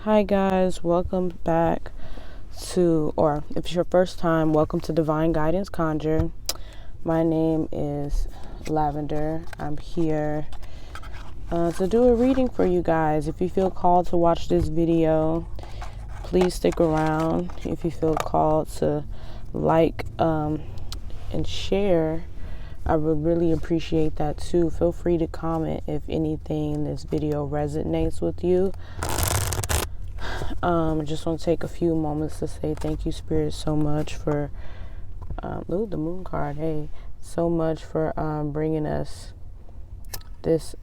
Hi guys, welcome back to, or if it's your first time, welcome to Divine Guidance Conjure. My name is Lavender. I'm here to do a reading for you guys. If you feel called to watch this video, please stick around. If you feel called to like and share, I would really appreciate that too. Feel free to comment if anything in this video resonates with you. I just want to take a few moments to say thank you, Spirit, so much for, the moon card, hey, so much for bringing us this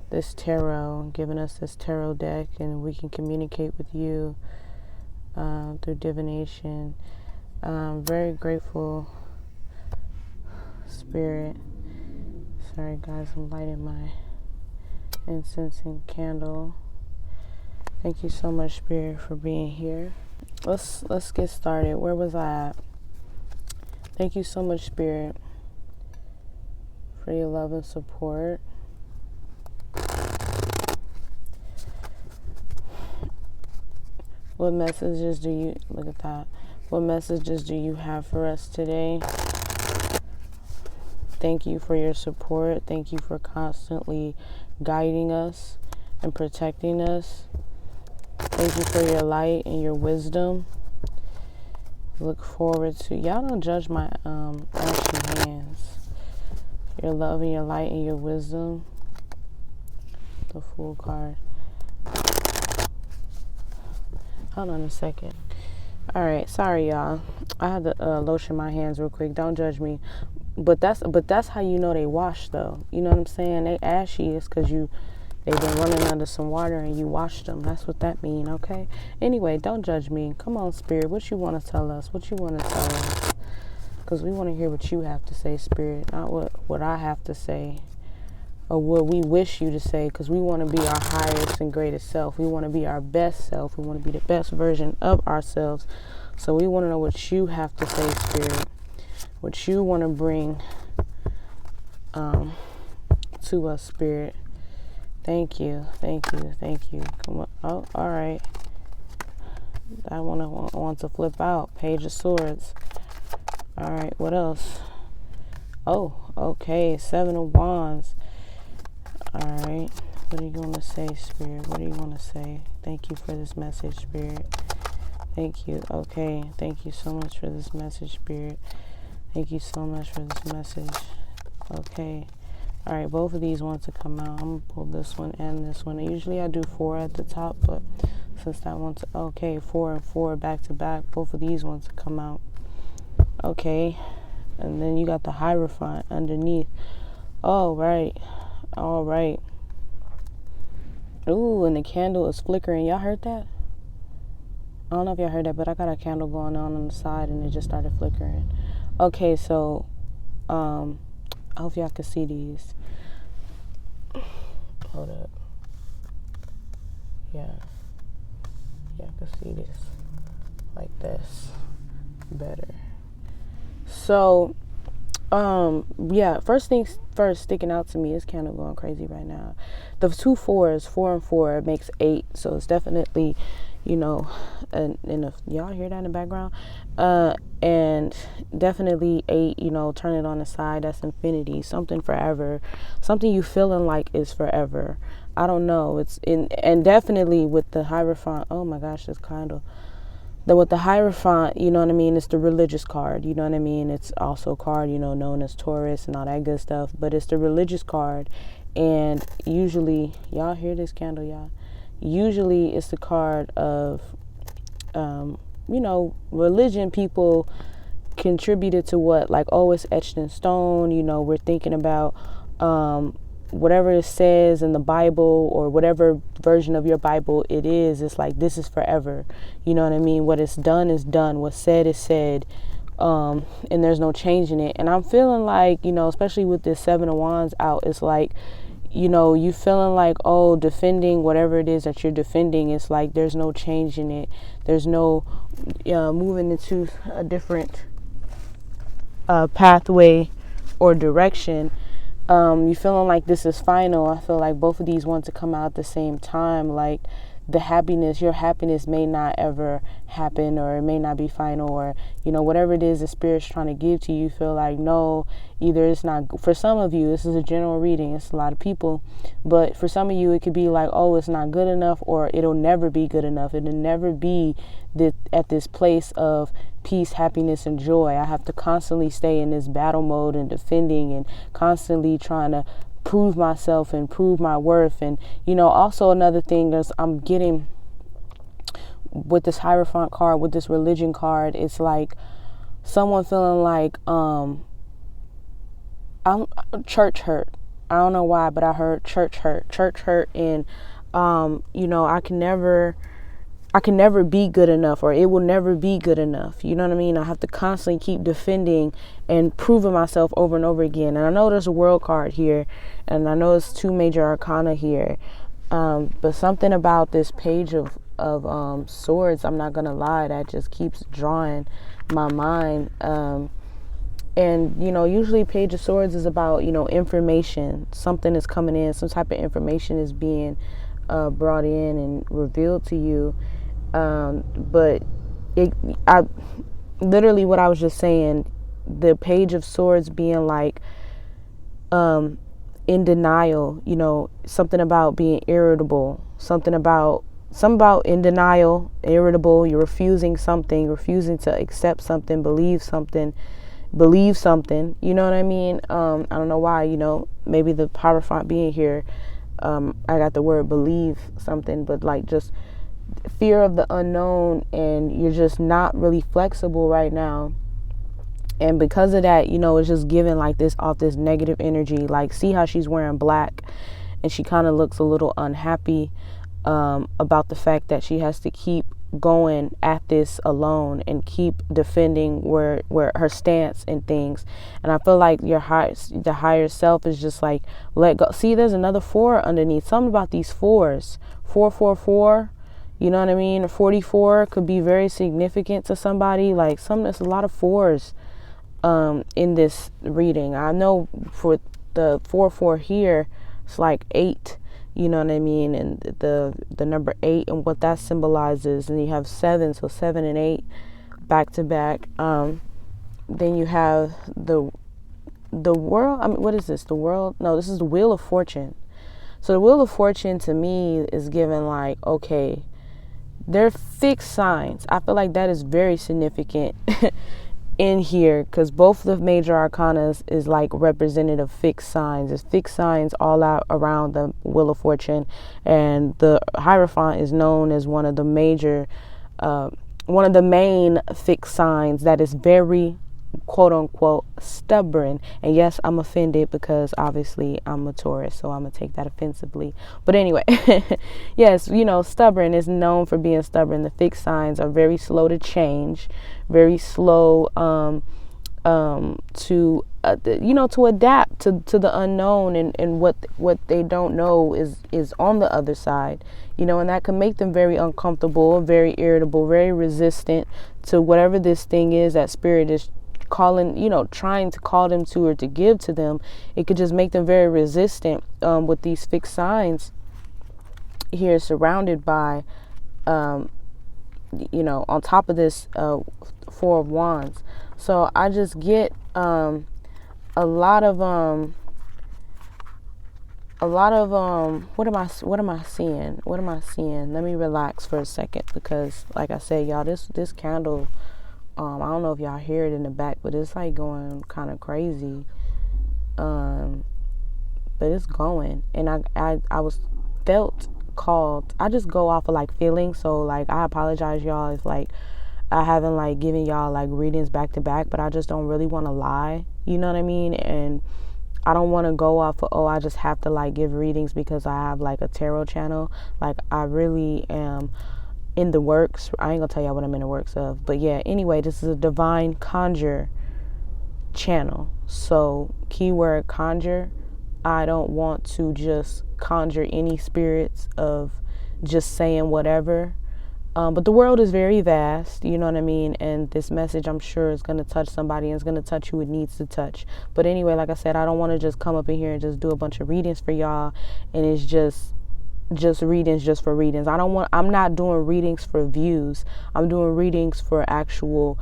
this tarot, giving us this tarot deck, and we can communicate with you through divination. Very grateful, Spirit. Sorry guys, I'm lighting my incense and candle. Thank you so much, Spirit, for being here. Let's get started. Where was I at? Thank you so much, Spirit, for your love and support. What messages do you, look at that. What messages do you have for us today? Thank you for your support. Thank you for constantly guiding us and protecting us. Thank you for your light and your wisdom. Look forward to, y'all don't judge my ashy hands. Your love and your light and your wisdom. The Fool card. Hold on a second. Alright, sorry y'all. I had to lotion my hands real quick. Don't judge me. But that's how you know they washed though. You know what I'm saying? They ashy is because they've been running under some water and you washed them. That's what that mean, okay? Anyway, don't judge me. Come on, Spirit. What you want to tell us? What you want to tell us? Because we want to hear what you have to say, Spirit. Not what I have to say. Or what we wish you to say. Because we want to be our highest and greatest self. We want to be our best self. We want to be the best version of ourselves. So we want to know what you have to say, Spirit. What you want to bring to us, Spirit. Thank you, thank you, thank you. Come on. Oh, all right. I want to flip out. Page of Swords. All right, what else? Oh, okay. 7 of Wands. All right. What do you want to say, Spirit? What do you want to say? Thank you for this message, Spirit. Thank you. Okay. Thank you so much for this message, Spirit. Thank you so much for this message. Okay. All right, both of these want to come out. I'm going to pull this one and this one. Usually I do 4 at the top, but since that one's, okay, 4 and 4 back to back, both of these want to come out. Okay, and then you got the Hierophant underneath. All right. Ooh, and the candle is flickering. Y'all heard that? I don't know if y'all heard that, but I got a candle going on the side and it just started flickering. Okay, so, I hope y'all can see these. Hold up. Yeah. Y'all can see this. Like this. Better. So, yeah, first things first, sticking out to me is candle going crazy right now. The 2 4s, 4 and 4 makes 8. So it's definitely, y'all hear that in the background? And definitely 8, turn it on the side, that's infinity, something forever, something you feeling like is forever. I don't know. It's in, and definitely with the Hierophant, oh my gosh, this candle. With the Hierophant, you know what I mean, it's the religious card, you know what I mean? It's also a card, known as Taurus and all that good stuff, but it's the religious card. And usually, y'all hear this candle, y'all? Usually it's the card of, religion. People contributed to what, like, oh, it's etched in stone. We're thinking about whatever it says in the Bible or whatever version of your Bible it is. It's like, this is forever. You know what I mean? What is done is done. What's said is said. And there's no changing it. And I'm feeling like, especially with this 7 of Wands out, it's like, you feeling like, oh, defending whatever it is that you're defending, it's like there's no changing it. There's no moving into a different pathway or direction. You feeling like this is final. I feel like both of these want to come out at the same time. Like your happiness may not ever happen, or it may not be final, or, whatever it is the Spirit's trying to give to you, feel like, no, either it's not, for some of you, this is a general reading, it's a lot of people, but for some of you, it could be like, oh, it's not good enough, or it'll never be good enough. It'll never be at this place of peace, happiness, and joy. I have to constantly stay in this battle mode and defending and constantly trying to prove myself and prove my worth. And also another thing is, I'm getting with this Hierophant card, with this religion card, it's like someone feeling like I'm church hurt. I don't know why, but I heard church hurt, and I can never be good enough, or it will never be good enough. You know what I mean? I have to constantly keep defending and proving myself over and over again. And I know there's a world card here, and I know it's 2 major arcana here. But something about this page of swords, I'm not going to lie, that just keeps drawing my mind. And, usually Page of Swords is about, information. Something is coming in, some type of information is being brought in and revealed to you. But I literally, what I was just saying, the Page of Swords being like in denial, something about being irritable, something about in denial, irritable, you're refusing something, refusing to accept something, believe something, you know what I mean? I don't know why, maybe the Hierophant being here, I got the word believe something, but like just fear of the unknown, and you're just not really flexible right now. And because of that, it's just giving like this off this negative energy. Like, see how she's wearing black, and she kind of looks a little unhappy about the fact that she has to keep going at this alone and keep defending where her stance and things. And I feel like the higher self is just like, let go. See, there's another 4 underneath. Something about these 4s, 444, you know what I mean? 44 could be very significant to somebody. Like, there's a lot of 4s in this reading. I know for the 44 here, it's like 8. You know what I mean? And the number 8 and what that symbolizes. And you have 7, so 7 and 8 back to back. Then you have the world. I mean, what is this? The world? No, this is the Wheel of Fortune. So the Wheel of Fortune to me is given like, okay, they're fixed signs. I feel like that is very significant in here, because both the major arcanas is like representative fixed signs. It's fixed signs all out around the Wheel of Fortune, and the Hierophant is known as one of the main fixed signs that is very, quote unquote, stubborn. And yes, I'm offended because obviously I'm a Taurus, so I'm gonna take that offensively. But anyway, yes, stubborn is known for being stubborn. The fixed signs are very slow to change, very slow to adapt to the unknown, and what they don't know is on the other side, and that can make them very uncomfortable, very irritable, very resistant to whatever this thing is that Spirit is calling, trying to call them to or to give to them. It could just make them very resistant with these fixed signs here, surrounded by on top of this 4 of Wands. So I just get a lot of what am I seeing? Let me relax for a second, because like I said, y'all, this candle, I don't know if y'all hear it in the back, but it's like going kind of crazy. But it's going, and I was felt called. I just go off of like feelings, so like I apologize, y'all, if like I haven't like given y'all like readings back to back, but I just don't really want to lie, you know what I mean? And I don't want to go off of, I just have to like give readings because I have like a tarot channel. Like, I really am in the works. I ain't gonna tell y'all what I'm in the works of, but yeah, anyway, this is a divine conjure channel. So keyword conjure. I don't want to just conjure any spirits of just saying whatever. But the world is very vast, you know what I mean? And this message, I'm sure, is going to touch somebody, and it's going to touch who it needs to touch. But anyway, like I said, I don't want to just come up in here and just do a bunch of readings for y'all, and it's just readings just for readings. I'm not doing readings for views. I'm doing readings for actual,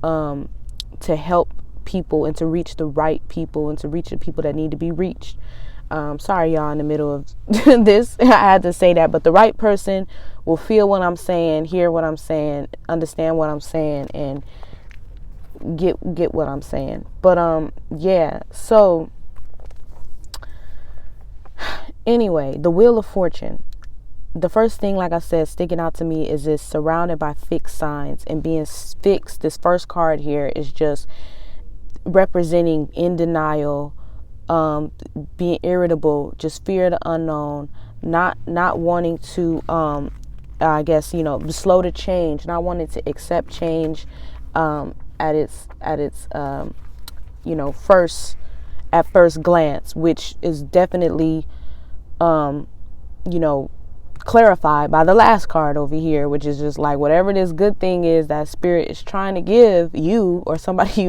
to help people and to reach the right people and to reach the people that need to be reached. Sorry, y'all, in the middle of this, I had to say that, but the right person will feel what I'm saying, hear what I'm saying, understand what I'm saying, and get what I'm saying. But yeah. So anyway, the Wheel of Fortune. The first thing, like I said, sticking out to me is it's surrounded by fixed signs, and being fixed. This first card here is just representing in denial, being irritable, just fear of the unknown, not wanting to, I guess, slow to change, not wanting to accept change, at its first glance, which is definitely, clarified by the last card over here, which is just like whatever this good thing is that spirit is trying to give you or somebody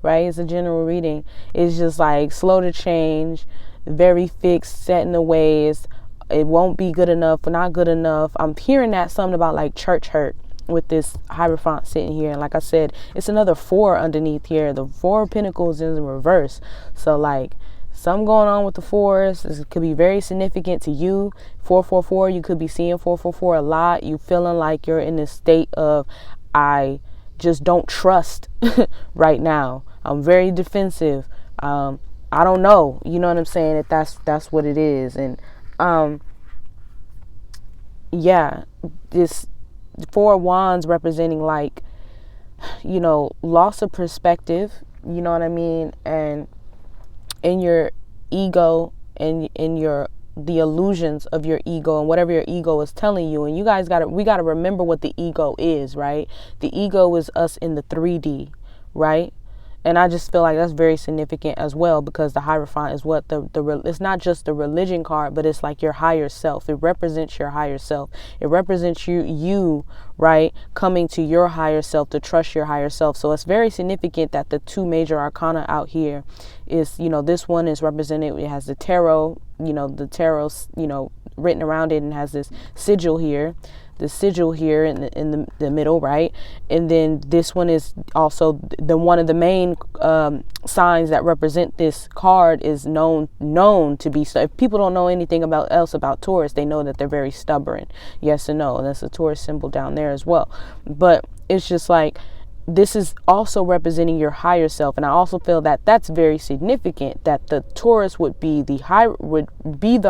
right? It's a general reading. It's just like slow to change, very fixed, set in the ways. It won't be good enough, not good enough. I'm hearing that something about like church hurt with this Hierophant sitting here. And like I said, it's another 4 underneath here. The 4 of Pentacles is in reverse. So like, something going on with the 4s. This could be very significant to you. 444, you could be seeing 444 a lot. You feeling like you're in this state of, I just don't trust right now. I'm very defensive. I don't know. You know what I'm saying? If that's what it is. And yeah, this 4 of Wands representing like, loss of perspective. You know what I mean? And in your ego and in the illusions of your ego and whatever your ego is telling you. And you guys we got to remember what the ego is, right? The ego is us in the 3D, right? And I just feel like that's very significant as well, because the Hierophant is what it's not just the religion card, but it's like your higher self. It represents your higher self. It represents you, right? Coming to your higher self, to trust your higher self. So it's very significant that the 2 major arcana out here is, this one is represented. It has the tarot, the tarot, written around it, and has this sigil here. The sigil here in the middle, right? And then this one is also one of the main signs that represent this card is known to be. So if people don't know anything else about Taurus, they know that they're very stubborn. Yes and no. And that's a Taurus symbol down there as well. But it's just like, this is also representing your higher self. And I also feel that that's very significant, that the Taurus would be the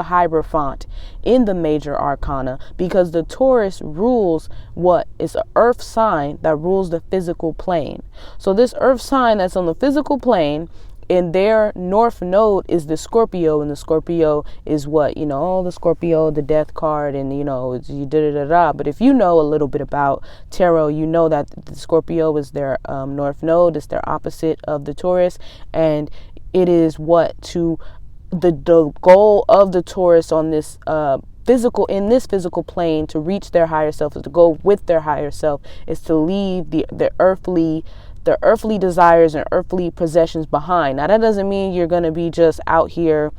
Hierophant in the major arcana, because the Taurus rules what is an earth sign that rules the physical plane. So this earth sign that's on the physical plane, in their north node is the Scorpio, and the Scorpio is what, the Scorpio, the death card, and it's you da-da-da-da. But if you know a little bit about tarot, you know that the Scorpio is their north node, it's their opposite of the Taurus, and it is what the goal of the Taurus on this physical plane to reach their higher self, is to go with their higher self, is to leave the earthly desires and earthly possessions behind. Now, that doesn't mean you're going to be just out here,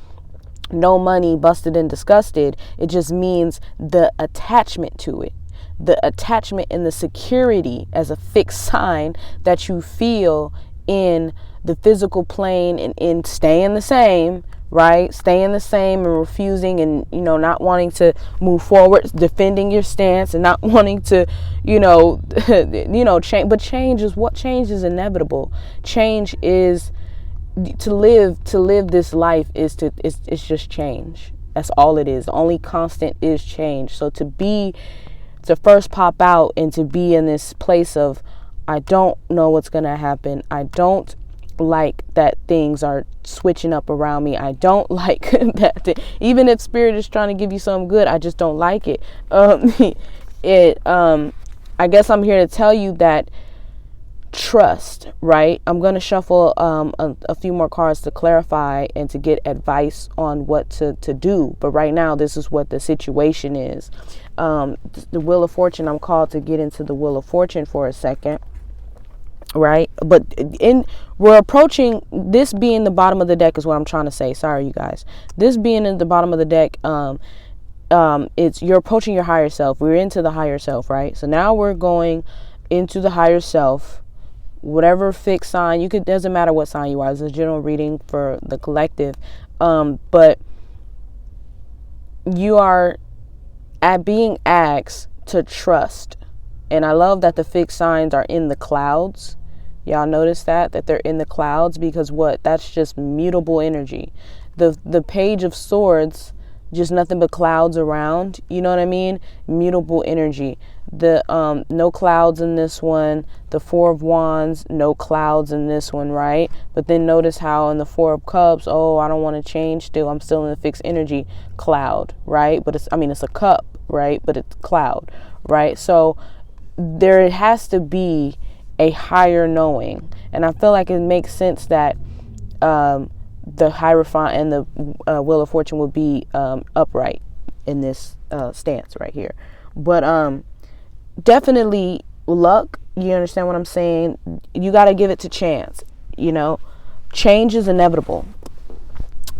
no money, busted and disgusted. It just means the attachment to it, the attachment and the security as a fixed sign that you feel in the physical plane, and in staying the same, right? Staying the same and refusing, and, not wanting to move forward, defending your stance, and not wanting to, change. But change is inevitable. Change is to live this life it's just change. That's all it is. The only constant is change. So to first pop out and to be in this place of, I don't know what's going to happen. I don't like that things are switching up around me. I don't like that. Even if spirit is trying to give you something good, I just don't like it. I guess I'm here to tell you that trust, right? I'm going to shuffle a few more cards to clarify and to get advice on what to do. But right now, this is what the situation is. The Wheel of Fortune, I'm called to get into the Wheel of Fortune for a second, right? But we're approaching, this being the bottom of the deck is what I'm trying to say. Sorry, you guys. This being in the bottom of the deck, it's you're approaching your higher self. We're into the higher self, right? So now we're going into the higher self. Whatever fixed sign, doesn't matter what sign you are. It's a general reading for the collective. But you are being asked to trust. And I love that the fixed signs are in the clouds. Y'all notice that they're in the clouds, because that's just mutable energy. The Page of Swords, just nothing but clouds around, you know what I mean? Mutable energy. The no clouds in this one. The Four of Wands, no clouds in this one, right? But then notice how in the Four of Cups, oh, I don't want to change still. I'm still in the fixed energy, cloud, right? But it's a cup, right? But it's cloud, right? So there has to be a higher knowing. And I feel like it makes sense that the Hierophant and the Wheel of Fortune would be upright in this stance right here. But definitely luck. You understand what I'm saying? You got to give it to chance. Change is inevitable,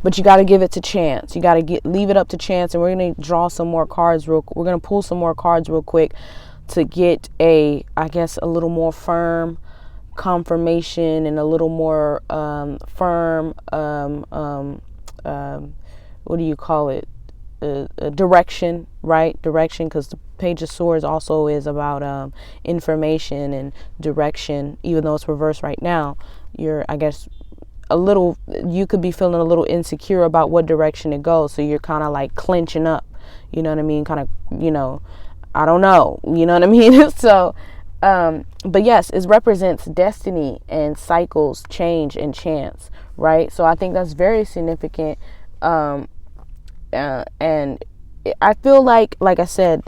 but you got to give it to chance. You got to leave it up to chance. And we're going to draw some more cards we're going to pull some more cards real quick to get a little more firm confirmation and a little more firm what do you call it, direction, right? Direction, because the Page of Swords also is about information and direction. Even though it's reversed right now, you could be feeling a little insecure about what direction it goes, so you're kind of like clenching up, you know what I mean, kind of, I don't know, you know what I mean? So but yes, it represents destiny and cycles, change and chance, right? So I think that's very significant. And I feel like I said,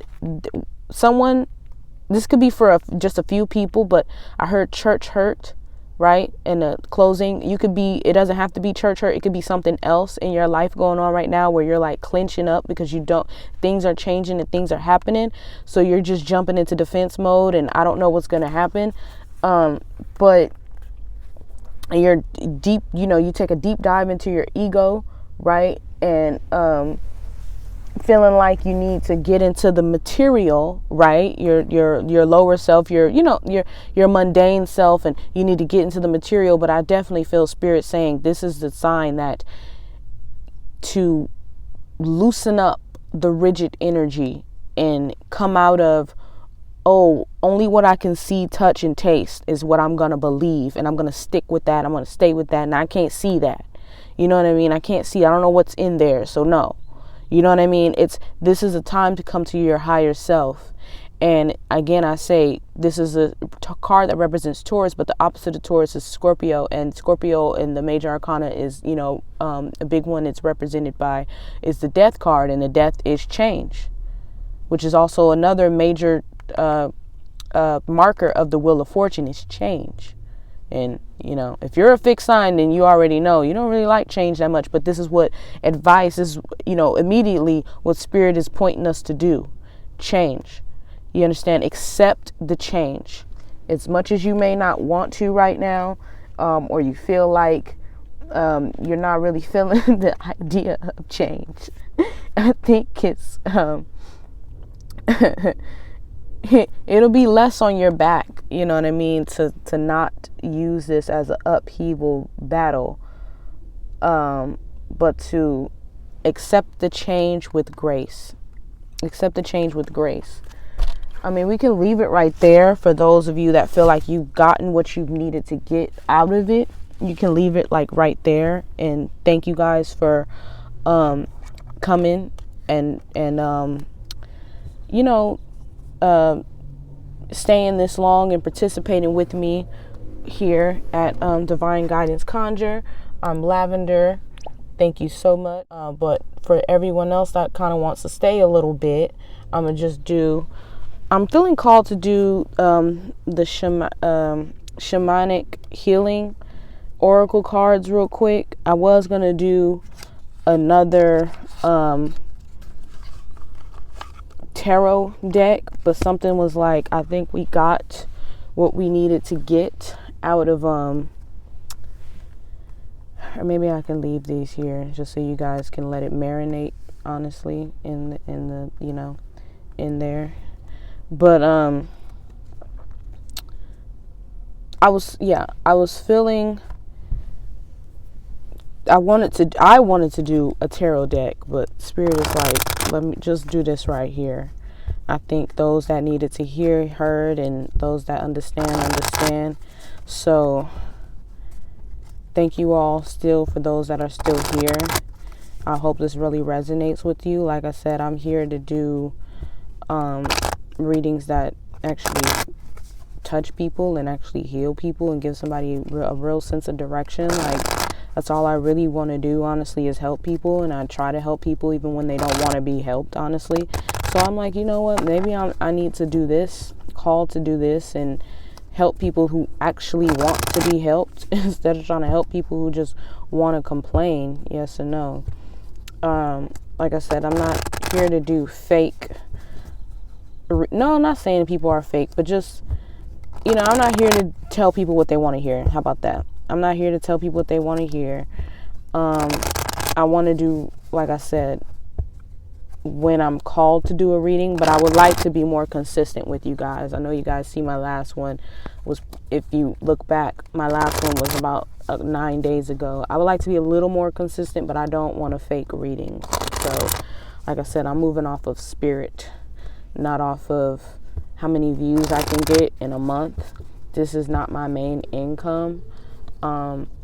this could be for just a few people, but I heard church hurt, right? In the closing, it doesn't have to be church hurt. It could be something else in your life going on right now where you're like clenching up because things are changing and things are happening. So you're just jumping into defense mode and I don't know what's going to happen. But you're deep, you take a deep dive into your ego, right? And, feeling like you need to get into the material, right? Your lower self, your mundane self, and you need to get into the material. But I definitely feel Spirit saying this is the sign that to loosen up the rigid energy and come out of, only what I can see, touch, and taste is what I'm going to believe. And I'm going to stick with that. I'm going to stay with that. And I can't see that. You know what I mean? I can't see. I don't know what's in there. So no. You know what I mean? This is a time to come to your higher self. And again, I say this is a card that represents Taurus, but the opposite of Taurus is Scorpio. And Scorpio in the major arcana is, a big one it's represented by is the Death card. And the Death is change, which is also another major marker of the Wheel of Fortune is change. And, if you're a fixed sign, then you already know you don't really like change that much. But this is what advice is, immediately what Spirit is pointing us to do. Change. You understand? Accept the change. As much as you may not want to right now, or you feel like you're not really feeling the idea of change. I think it's... it'll be less on your back, you know what I mean, to not use this as an upheaval battle, but to accept the change with grace. Accept the change with grace. I mean, we can leave it right there for those of you that feel like you've gotten what you've needed to get out of it. You can leave it like right there. And thank you guys for coming and staying this long and participating with me here at Divine Guidance Conjure. I'm Lavender. Thank you so much. But for everyone else that kind of wants to stay a little bit, I'm feeling called to do the shamanic healing oracle cards real quick. I was gonna do another tarot deck, but something was like, I think we got what we needed to get out of or maybe I can leave these here just so you guys can let it marinate, honestly, in the you know, in there. But I was feeling I wanted to do a tarot deck, but Spirit is like, let me just do this right here. I think those that needed to hear heard, and those that understand. So thank you all still for those that are still here. I hope this really resonates with you. Like I said, I'm here to do readings that actually touch people and actually heal people and give somebody a real sense of direction. Like, that's all I really want to do, honestly, is help people. And I try to help people even when they don't want to be helped, honestly. So I'm like, you know what, maybe I need to do this, called to do this, and help people who actually want to be helped instead of trying to help people who just want to complain, yes or no. Like I said, I'm not here to do fake. No, I'm not saying people are fake, but just, you know, I'm not here to tell people what they want to hear. How about that? I'm not here to tell people what they want to hear. I want to do, like I said, when I'm called to do a reading, but I would like to be more consistent with you guys. I know you guys see my last one was, if you look back, my last one was about 9 days ago. I would like to be a little more consistent, but I don't want to fake readings. So, like I said, I'm moving off of spirit, not off of how many views I can get in a month. This is not my main income.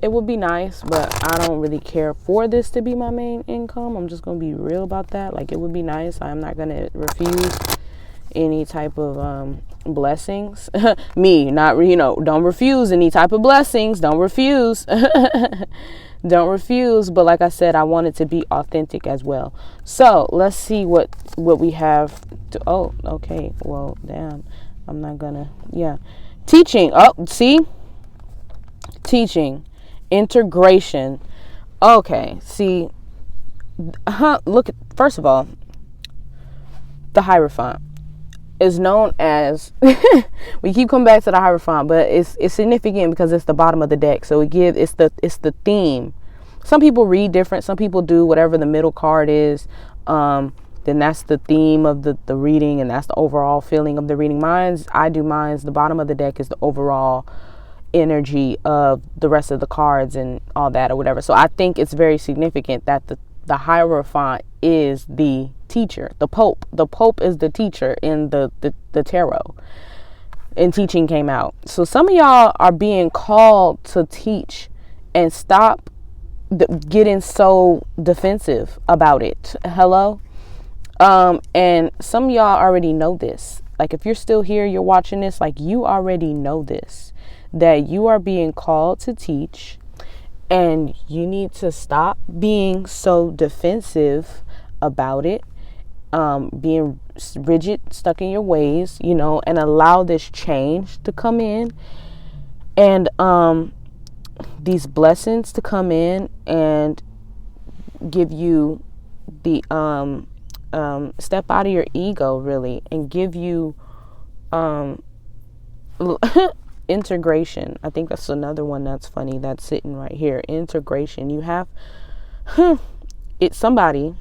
It would be nice, but I don't really care for this to be my main income. I'm just going to be real about that. Like, it would be nice. I'm not going to refuse any type of blessings. Me, not, you know, don't refuse any type of blessings. Don't refuse. Don't refuse. But like I said, I want it to be authentic as well. So let's see what we have to, oh, okay. Well, damn, I'm not gonna, yeah. Teaching. Oh, see? Teaching. Integration. Okay. See, look, first of all, the Hierophant is known as, we keep coming back to the Hierophant, but it's significant because it's the bottom of the deck. So it's the theme. Some people read different. Some people do whatever the middle card is. Then that's the theme of the reading, and that's the overall feeling of the reading. The bottom of the deck is the overall energy of the rest of the cards and all that or whatever. So I think it's very significant that the Hierophant is the teacher, the Pope. The Pope is the teacher in the tarot. And teaching came out. So some of y'all are being called to teach and stop getting so defensive about it. Hello? And some of y'all already know this. Like, if you're still here, you're watching this, like, you already know this, that you are being called to teach, and you need to stop being so defensive about it, being rigid, stuck in your ways, you know, and allow this change to come in, and these blessings to come in and give you the step out of your ego, really, and give you integration. I think that's another one that's funny that's sitting right here. Integration. You have it's somebody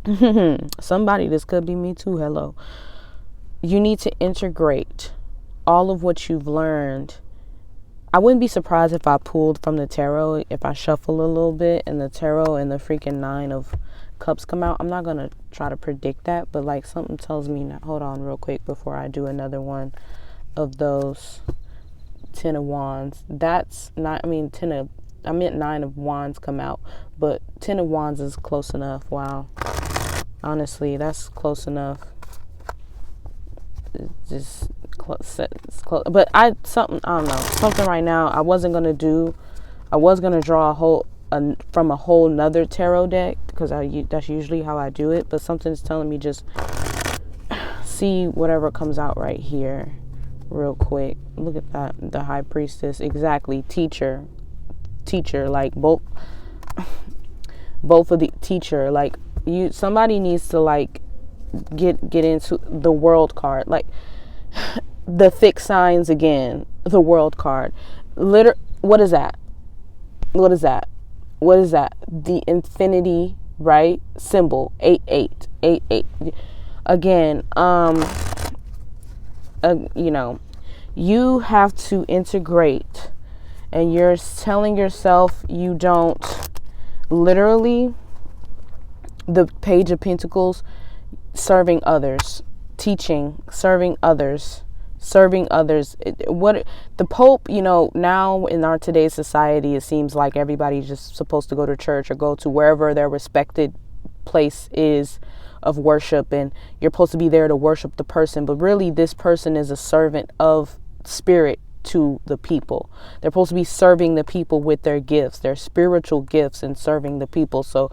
this could be me too. Hello. You need to integrate all of what you've learned. I wouldn't be surprised if I pulled from the tarot, if I shuffle a little bit and the tarot and the freaking 9 of Cups come out. I'm not going to try to predict that, but like something tells me now. Hold on real quick before I do another one of those. 10 of Wands. That's not, I meant 9 of Wands come out, but 10 of Wands is close enough. Wow. Honestly, that's close enough. It's just close. It's close. But I don't know. Something right now I was going to draw from a whole nother tarot deck, because that's usually how I do it, but something's telling me just see whatever comes out right here. real quick. Look at that. The high priestess. Exactly. Teacher. Like both of the teacher. Like somebody needs to like get into the world card. Like the thick signs again. The world card. What is that? What is that? What is that? The infinity, right? Symbol. 88. Again, you have to integrate, and you're telling yourself you don't. Literally, the Page of Pentacles, serving others, teaching, serving others. What the Pope, now in our today's society, it seems like everybody's just supposed to go to church or go to wherever their respected place is of worship, and you're supposed to be there to worship the person, but really this person is a servant of spirit to the people. They're supposed to be serving the people with their gifts, their spiritual gifts, and serving the people. So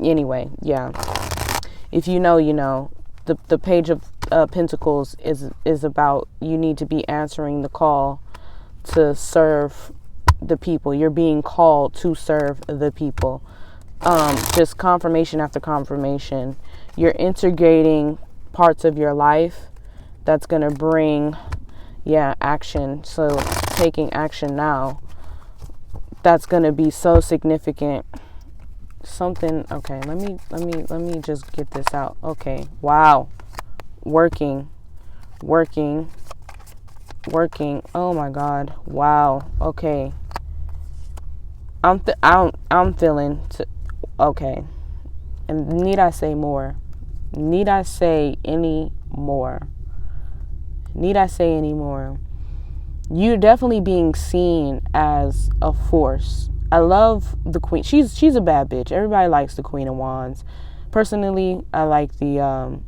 anyway, yeah, if you know, the Page of Pentacles is about, you need to be answering the call to serve the people. You're being called to serve the people. Just confirmation after confirmation. You're integrating parts of your life that's going to bring, action. So taking action now, that's going to be so significant. Something, okay, let me just get this out. Okay, wow. Working. Oh my God. Wow. Okay. I'm feeling okay. And need I say more? Need I say any more? You're definitely being seen as a force. I love the Queen. She's a bad bitch. Everybody likes the Queen of Wands. Personally, I like the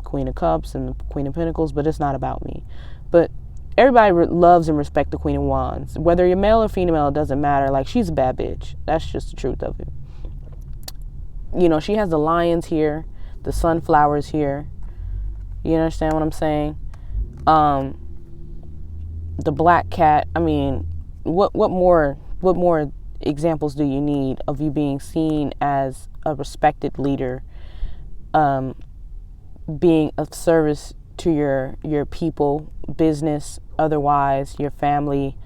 Queen of Cups and the Queen of Pentacles, but it's not about me. But everybody loves and respects the Queen of Wands. Whether you're male or female, it doesn't matter. Like, she's a bad bitch. That's just the truth of it. She has the lions here, the sunflowers here. You understand what I'm saying? The black cat. I mean, what more examples do you need of you being seen as a respected leader, being of service to your people, business, otherwise, your family,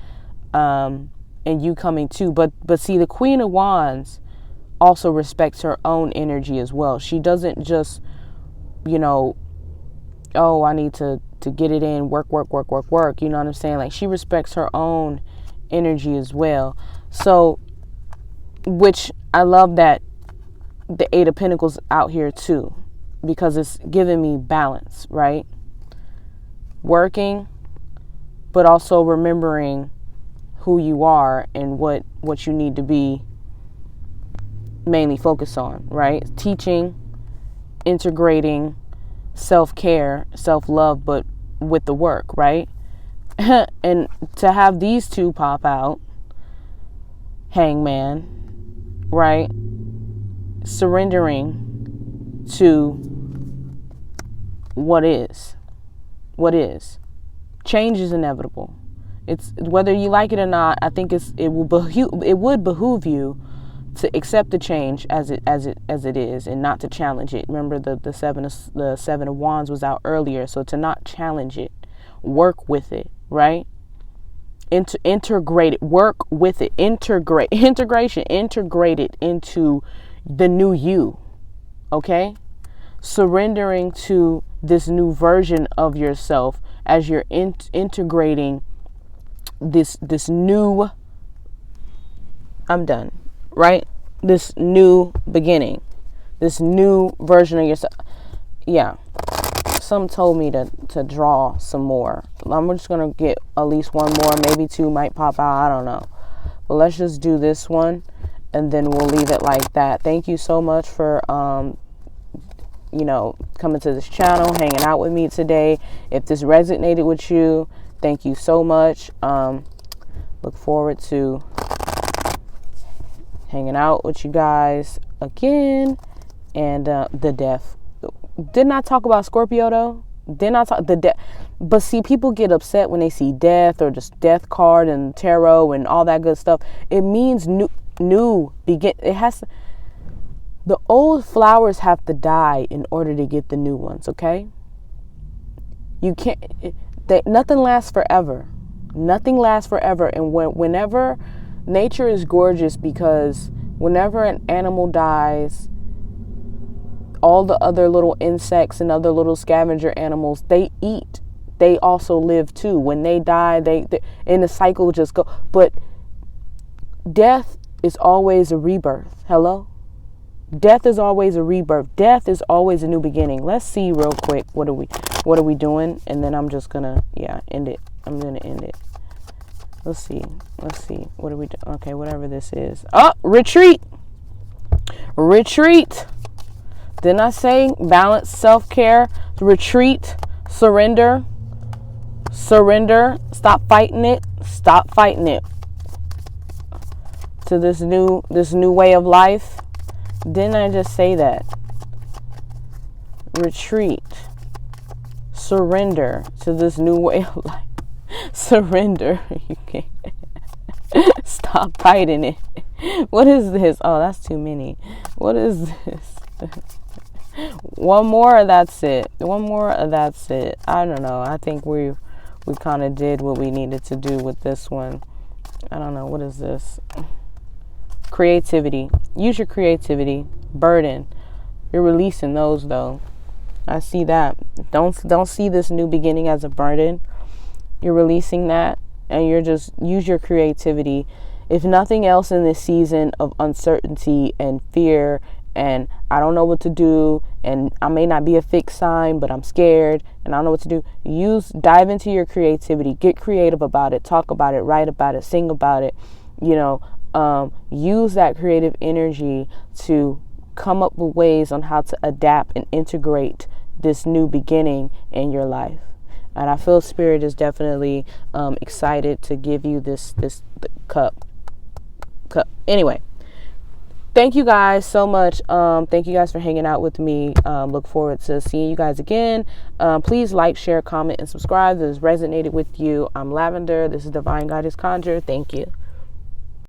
and you coming too. But see, the Queen of Wands also respects her own energy as well. She doesn't just, oh, I need to get it in, work. You know what I'm saying? Like, she respects her own energy as well. So, which I love that the Eight of Pentacles out here too, because it's giving me balance, right? Working, but also remembering who you are and what you need to be mainly focused on, right? Teaching, integrating, self-care, self-love, but with the work, right? And to have these two pop out, Hangman, right? Surrendering to what is. Change is inevitable. It's whether you like it or not. I think it would behoove you to accept the change as it is, and not to challenge it. Remember, the seven of Wands was out earlier, so to not challenge it, work with it, right? Integrate it, work with it, integrate it into the new you. Okay, surrendering to this new version of yourself as you're integrating this new. I'm done. Right? This new beginning, this new version of yourself. Yeah. Some told me to draw some more. I'm just going to get at least one more, maybe two might pop out. I don't know. But let's just do this one, and then we'll leave it like that. Thank you so much for, coming to this channel, hanging out with me today. If this resonated with you, thank you so much. Look forward to hanging out with you guys again. And the death. Didn't I talk about Scorpio though? Then I talk the death. But see, people get upset when they see death or just death card and tarot and all that good stuff. It means new begin. It has to, the old flowers have to die in order to get the new ones. Okay. You can't. Nothing lasts forever. Nothing lasts forever. And whenever nature is gorgeous, because whenever an animal dies, all the other little insects and other little scavenger animals, they eat. They also live too. When they die, they and the cycle just go. But death is always a rebirth. Hello? Death is always a rebirth. Death is always a new beginning. Let's see real quick. What are we doing? And then I'm just gonna end it. I'm gonna end it. Let's see. What are we doing? Okay, whatever this is. Oh, retreat. Didn't I say balance, self-care, retreat, surrender. Stop fighting it to this new way of life. Didn't I just say that? Retreat, surrender to this new way of life. Surrender. You can't stop fighting it. What is this? Oh, that's too many. What is this? One more, that's it. I don't know. I think we kind of did what we needed to do with this one. I don't know. What is this? Creativity. Use your creativity. Burden. You're releasing those, though. I see that. Don't see this new beginning as a burden. You're releasing that, and you're just use your creativity. If nothing else in this season of uncertainty and fear, and I don't know what to do, and I may not be a fixed sign, but I'm scared and I don't know what to do. Dive into your creativity. Get creative about it. Talk about it. Write about it. Sing about it. Use that creative energy to come up with ways on how to adapt and integrate this new beginning in your life. And I feel Spirit is definitely excited to give you this cup. Anyway, thank you guys so much. Thank you guys for hanging out with me. Look forward to seeing you guys again. Please like, share, comment, and subscribe if this resonated with you. I'm Lavender. This is Divine Goddess Conjure. Thank you.